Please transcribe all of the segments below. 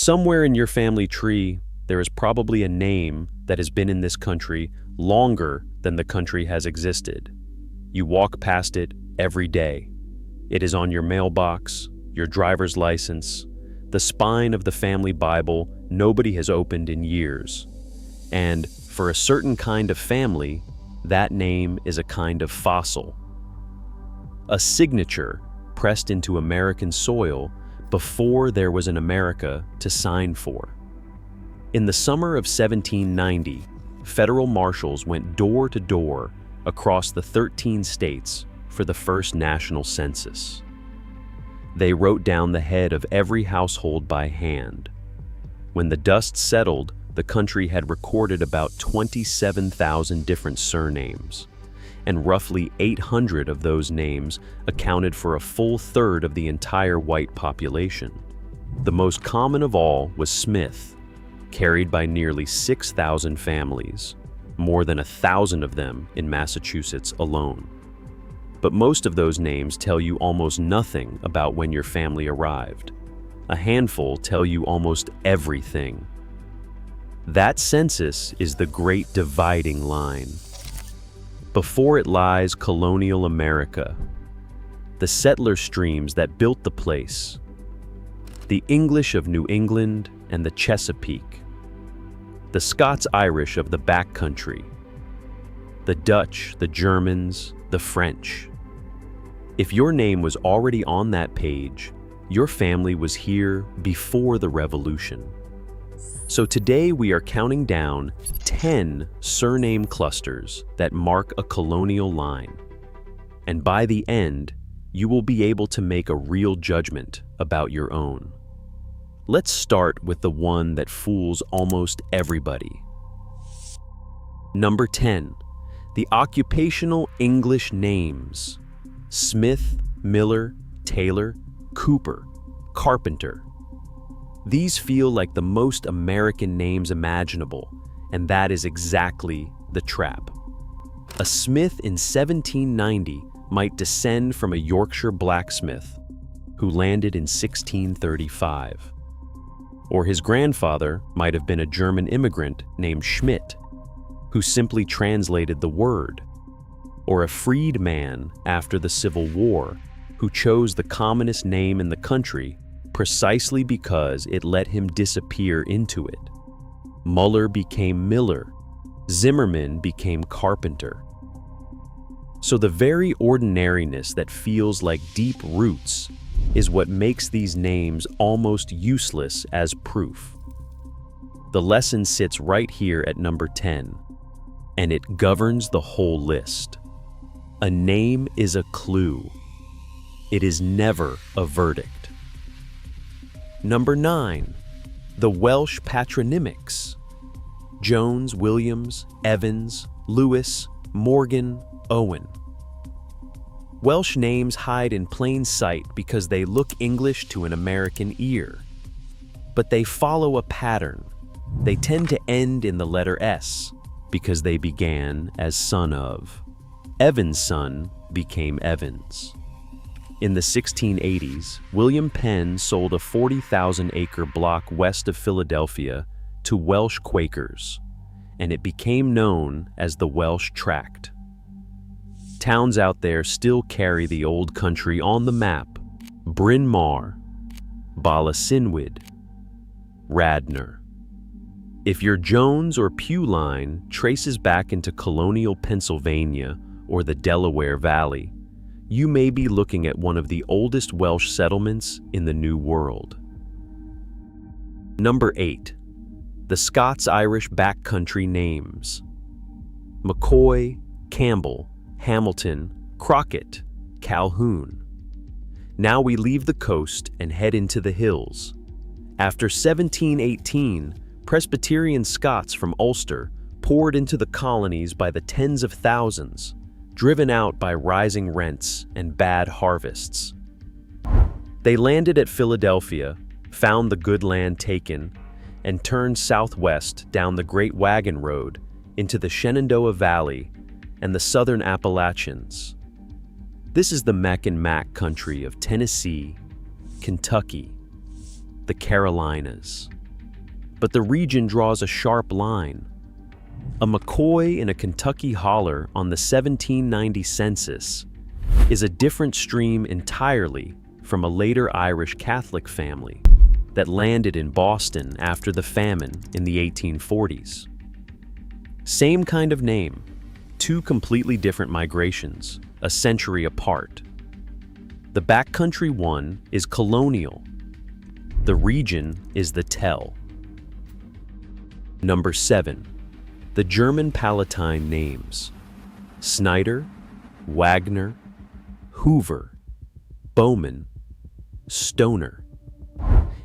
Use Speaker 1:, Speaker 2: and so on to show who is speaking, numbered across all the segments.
Speaker 1: Somewhere in your family tree, there is probably a name that has been in this country longer than the country has existed. You walk past it every day. It is on your mailbox, your driver's license, the spine of the family Bible nobody has opened in years. And for a certain kind of family, that name is a kind of fossil. A signature pressed into American soil before there was an America to sign for. In the summer of 1790, federal marshals went door to door across the 13 states for the first national census. They wrote down the head of every household by hand. When the dust settled, the country had recorded about 27,000 different surnames, and roughly 800 of those names accounted for a full third of the entire white population. The most common of all was Smith, carried by nearly 6,000 families, more than 1,000 of them in Massachusetts alone. But most of those names tell you almost nothing about when your family arrived. A handful tell you almost everything. That census is the great dividing line. Before it lies colonial America, the settler streams that built the place, the English of New England and the Chesapeake, the Scots-Irish of the backcountry, the Dutch, the Germans, the French. If your name was already on that page, your family was here before the Revolution. So today we are counting down 10 surname clusters that mark a colonial line. And by the end, you will be able to make a real judgment about your own. Let's start with the one that fools almost everybody. Number 10, the occupational English names. Smith, Miller, Taylor, Cooper, Carpenter. These feel like the most American names imaginable, and that is exactly the trap. A Smith in 1790 might descend from a Yorkshire blacksmith who landed in 1635. Or his grandfather might have been a German immigrant named Schmidt, who simply translated the word. Or a freedman after the Civil War who chose the commonest name in the country precisely because it let him disappear into it. Muller became Miller. Zimmerman became Carpenter. So the very ordinariness that feels like deep roots is what makes these names almost useless as proof. The lesson sits right here at number 10, and it governs the whole list. A name is a clue. It is never a verdict. Number 9, the Welsh patronymics. Jones, Williams, Evans, Lewis, Morgan, Owen. Welsh names hide in plain sight because they look English to an American ear. But they follow a pattern. They tend to end in the letter S because they began as son of. Evans' son became Evans. In the 1680s, William Penn sold a 40,000-acre block west of Philadelphia to Welsh Quakers, and it became known as the Welsh Tract. Towns out there still carry the old country on the map: Bryn Mawr, Bala Cynwyd, Radnor. If your Jones or Pugh line traces back into colonial Pennsylvania or the Delaware Valley, you may be looking at one of the oldest Welsh settlements in the New World. Number 8, the Scots-Irish backcountry names. McCoy, Campbell, Hamilton, Crockett, Calhoun. Now we leave the coast and head into the hills. After 1718, Presbyterian Scots from Ulster poured into the colonies by the tens of thousands, driven out by rising rents and bad harvests. They landed at Philadelphia, found the good land taken, and turned southwest down the Great Wagon Road into the Shenandoah Valley and the southern Appalachians. This is the Mac and Mac country of Tennessee, Kentucky, the the Carolinas. But the region draws a sharp line. A McCoy in a Kentucky holler on the 1790 census is a different stream entirely from a later Irish Catholic family that landed in Boston after the famine in the 1840s. Same kind of name, two completely different migrations, a century apart. The backcountry one is Colonial. The region is the Tell. Number 7. The German Palatine names: Snyder, Wagner, Hoover, Bowman, Stoner.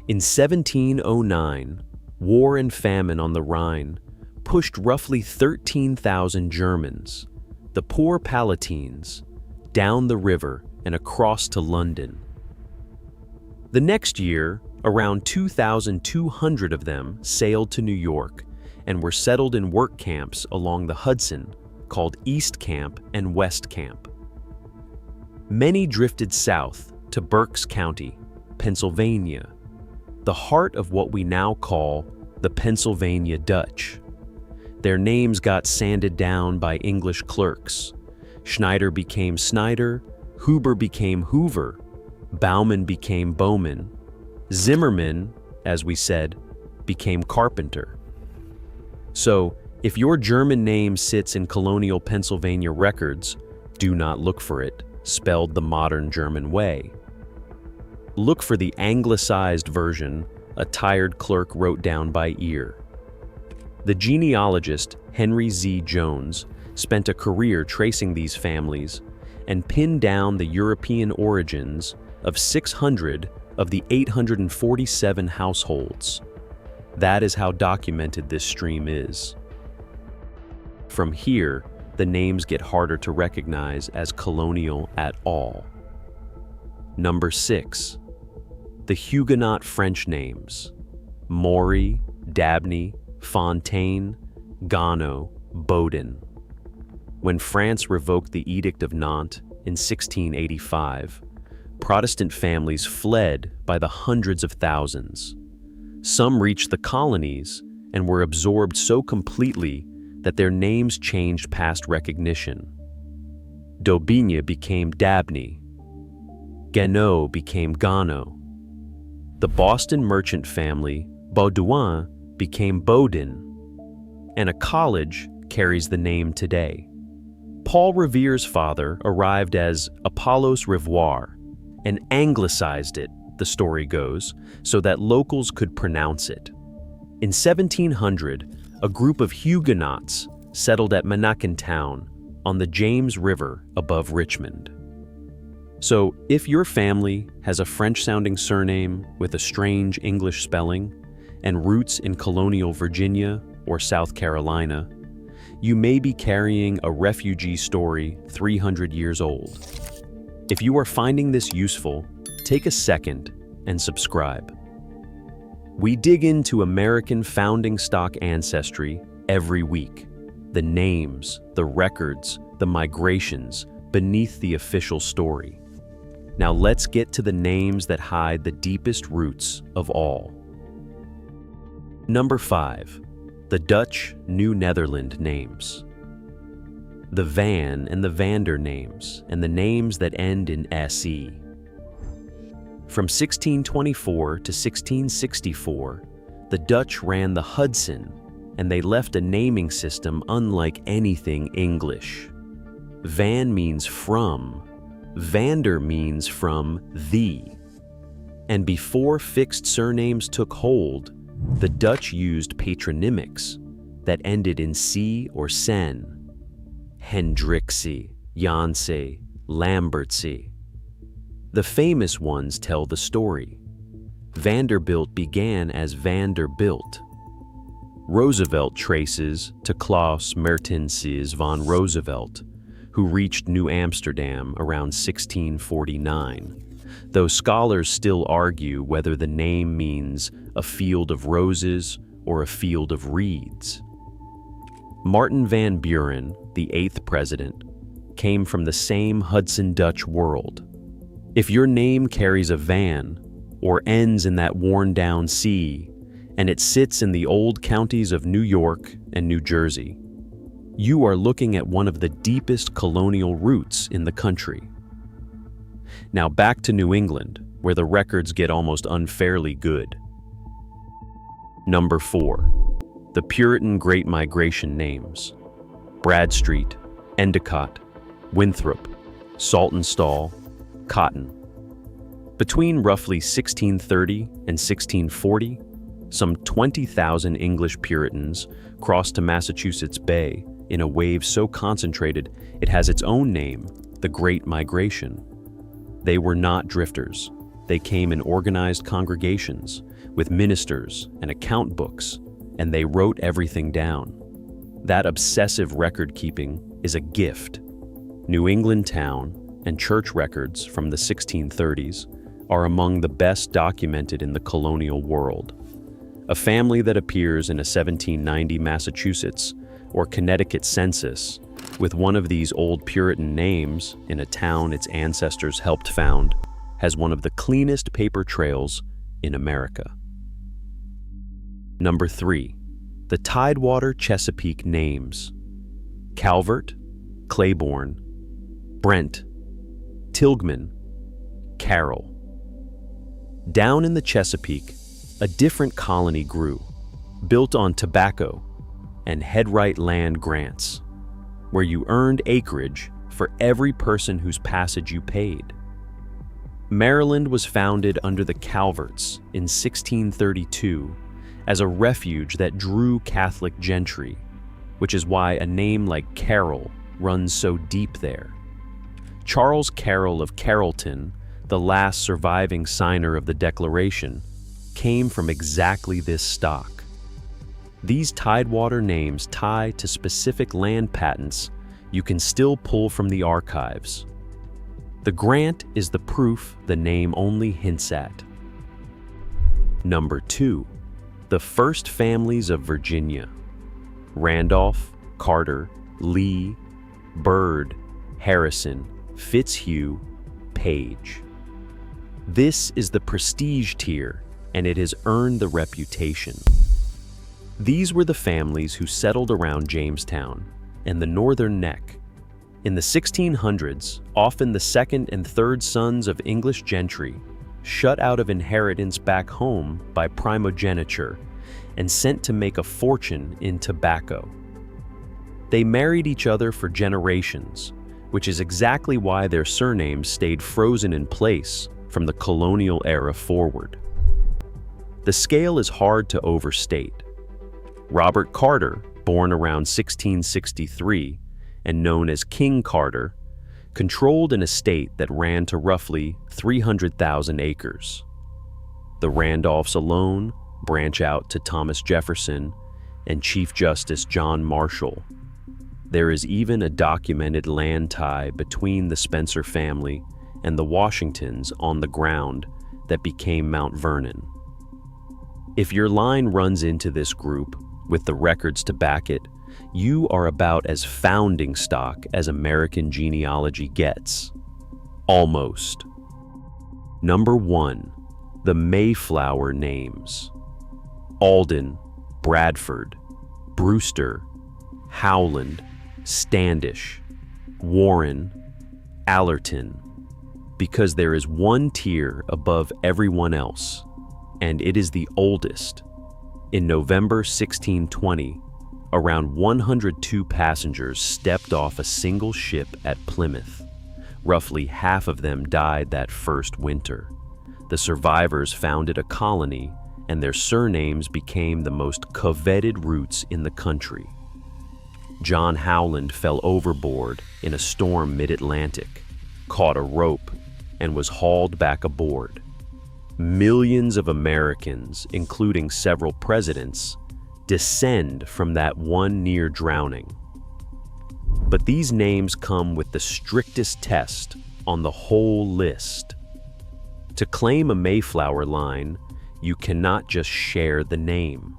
Speaker 1: In 1709, war and famine on the Rhine pushed roughly 13,000 Germans, the poor Palatines, down the river and across to London. The next year, around 2,200 of them sailed to New York and were settled in work camps along the Hudson called East Camp and West Camp. Many drifted south to Berks County, Pennsylvania, the heart of what we now call the Pennsylvania Dutch. Their names got sanded down by English clerks. Schneider became Snyder, Huber became Hoover, Bauman became Bowman, Zimmerman, as we said, became Carpenter. So, if your German name sits in colonial Pennsylvania records, do not look for it, spelled the modern German way. Look for the anglicized version a tired clerk wrote down by ear. The genealogist Henry Z. Jones spent a career tracing these families and pinned down the European origins of 600 of the 847 households. That is how documented this stream is. From here, the names get harder to recognize as colonial at all. Number 6. The Huguenot French names: Maury, Dabney, Fontaine, Gano, Baudin. When France revoked the Edict of Nantes in 1685, Protestant families fled by the hundreds of thousands. Some reached the colonies and were absorbed so completely that their names changed past recognition. D'Aubigne became Dabney. Gano became Gano. The Boston merchant family, Baudouin, became Baudin, and a college carries the name today. Paul Revere's father arrived as Apollos Revoir and anglicized it, the story goes, so that locals could pronounce it. In 1700, a group of Huguenots settled at Monacantown on the James River above Richmond. So, if your family has a French-sounding surname with a strange English spelling and roots in colonial Virginia or South Carolina, you may be carrying a refugee story 300 years old. If you are finding this useful, take a second and subscribe. We dig into American founding stock ancestry every week. The names, the records, the migrations beneath the official story. Now let's get to the names that hide the deepest roots of all. Number 5. The Dutch New Netherland names. The Van and the Vander names, and the names that end in SE. From 1624 to 1664, the Dutch ran the Hudson, and they left a naming system unlike anything English. Van means from, Vander means from the. And before fixed surnames took hold, the Dutch used patronymics that ended in C or sen. Hendrikse, Janse, Lambertse. The famous ones tell the story. Vanderbilt began as Vanderbilt. Roosevelt traces to Klaus Mertensius von Roosevelt, who reached New Amsterdam around 1649, though scholars still argue whether the name means a field of roses or a field of reeds. Martin Van Buren, the 8th president, came from the same Hudson Dutch world. If your name carries a van, or ends in that worn-down sea, and it sits in the old counties of New York and New Jersey. You are looking at one of the deepest colonial roots in the country. Now back to New England, where the records get almost unfairly good. Number 4. The Puritan Great Migration names: Bradstreet, Endicott, Winthrop, Saltonstall, Cotton. Between roughly 1630 and 1640, some 20,000 English Puritans crossed to Massachusetts Bay in a wave so concentrated it has its own name, the Great Migration. They were not drifters. They came in organized congregations with ministers and account books, and they wrote everything down. That obsessive record-keeping is a gift. New England town and church records from the 1630s are among the best documented in the colonial world. A family that appears in a 1790 Massachusetts or Connecticut census with one of these old Puritan names in a town its ancestors helped found has one of the cleanest paper trails in America. Number 3. The Tidewater Chesapeake names: Calvert, Claiborne, Brent, Tilghman, Carroll. Down in the Chesapeake, a different colony grew, built on tobacco and headright land grants, where you earned acreage for every person whose passage you paid. Maryland was founded under the Calverts in 1632 as a refuge that drew Catholic gentry, which is why a name like Carroll runs so deep there. Charles Carroll of Carrollton, the last surviving signer of the Declaration, came from exactly this stock. These Tidewater names tie to specific land patents you can still pull from the archives. The grant is the proof the name only hints at. Number 2. The first families of Virginia: Randolph, Carter, Lee, Byrd, Harrison, Fitzhugh, Page. This is the prestige tier, and it has earned the reputation. These were the families who settled around Jamestown and the Northern Neck. In the 1600s, often the second and third sons of English gentry, shut out of inheritance back home by primogeniture and sent to make a fortune in tobacco. They married each other for generations, which is exactly why their surnames stayed frozen in place from the colonial era forward. The scale is hard to overstate. Robert Carter, born around 1663 and known as King Carter, controlled an estate that ran to roughly 300,000 acres. The Randolphs alone branch out to Thomas Jefferson and Chief Justice John Marshall. There is even a documented land tie between the Spencer family and the Washingtons on the ground that became Mount Vernon. If your line runs into this group with the records to back it, you are about as founding stock as American genealogy gets. Almost. Number 1. The Mayflower names: Alden, Bradford, Brewster, Howland, Standish, Warren, Allerton, because there is one tier above everyone else, and it is the oldest. In November 1620, around 102 passengers stepped off a single ship at Plymouth. Roughly half of them died that first winter. The survivors founded a colony, and their surnames became the most coveted roots in the country. John Howland fell overboard in a storm mid-Atlantic, caught a rope, and was hauled back aboard. Millions of Americans, including several presidents, descend from that one near drowning. But these names come with the strictest test on the whole list. To claim a Mayflower line, you cannot just share the name.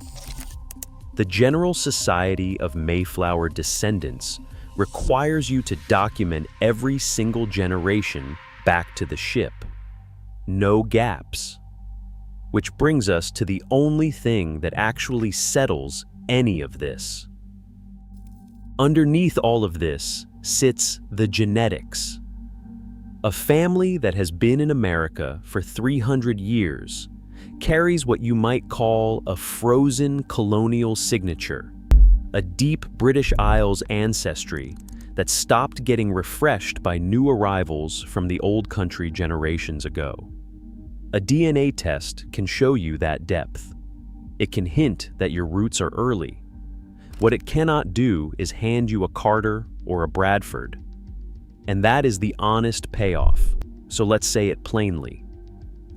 Speaker 1: The General Society of Mayflower Descendants requires you to document every single generation back to the ship. No gaps. Which brings us to the only thing that actually settles any of this. Underneath all of this sits the genetics. A family that has been in America for 300 years carries what you might call a frozen colonial signature, a deep British Isles ancestry that stopped getting refreshed by new arrivals from the old country generations ago. A DNA test can show you that depth. It can hint that your roots are early. What it cannot do is hand you a Carter or a Bradford. And that is the honest payoff, so let's say it plainly.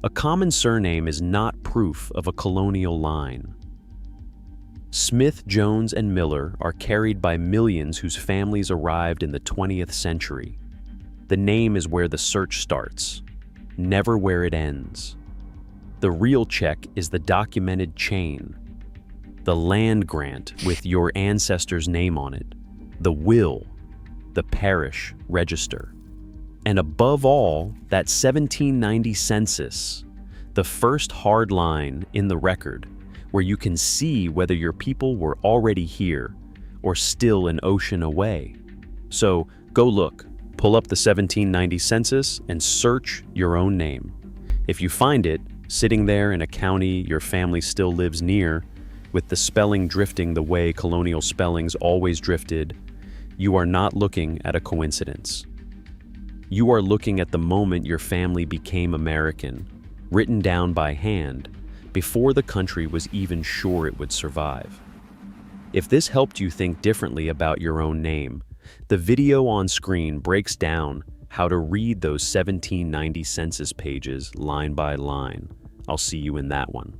Speaker 1: A common surname is not proof of a colonial line. Smith, Jones, and Miller are carried by millions whose families arrived in the 20th century. The name is where the search starts, never where it ends. The real check is the documented chain, the land grant with your ancestor's name on it, the will, the parish register, and above all, that 1790 census, the first hard line in the record where you can see whether your people were already here or still an ocean away. So go look, pull up the 1790 census and search your own name. If you find it sitting there in a county your family still lives near, with the spelling drifting the way colonial spellings always drifted, you are not looking at a coincidence. You are looking at the moment your family became American, written down by hand, before the country was even sure it would survive. If this helped you think differently about your own name, the video on screen breaks down how to read those 1790 census pages line by line. I'll see you in that one.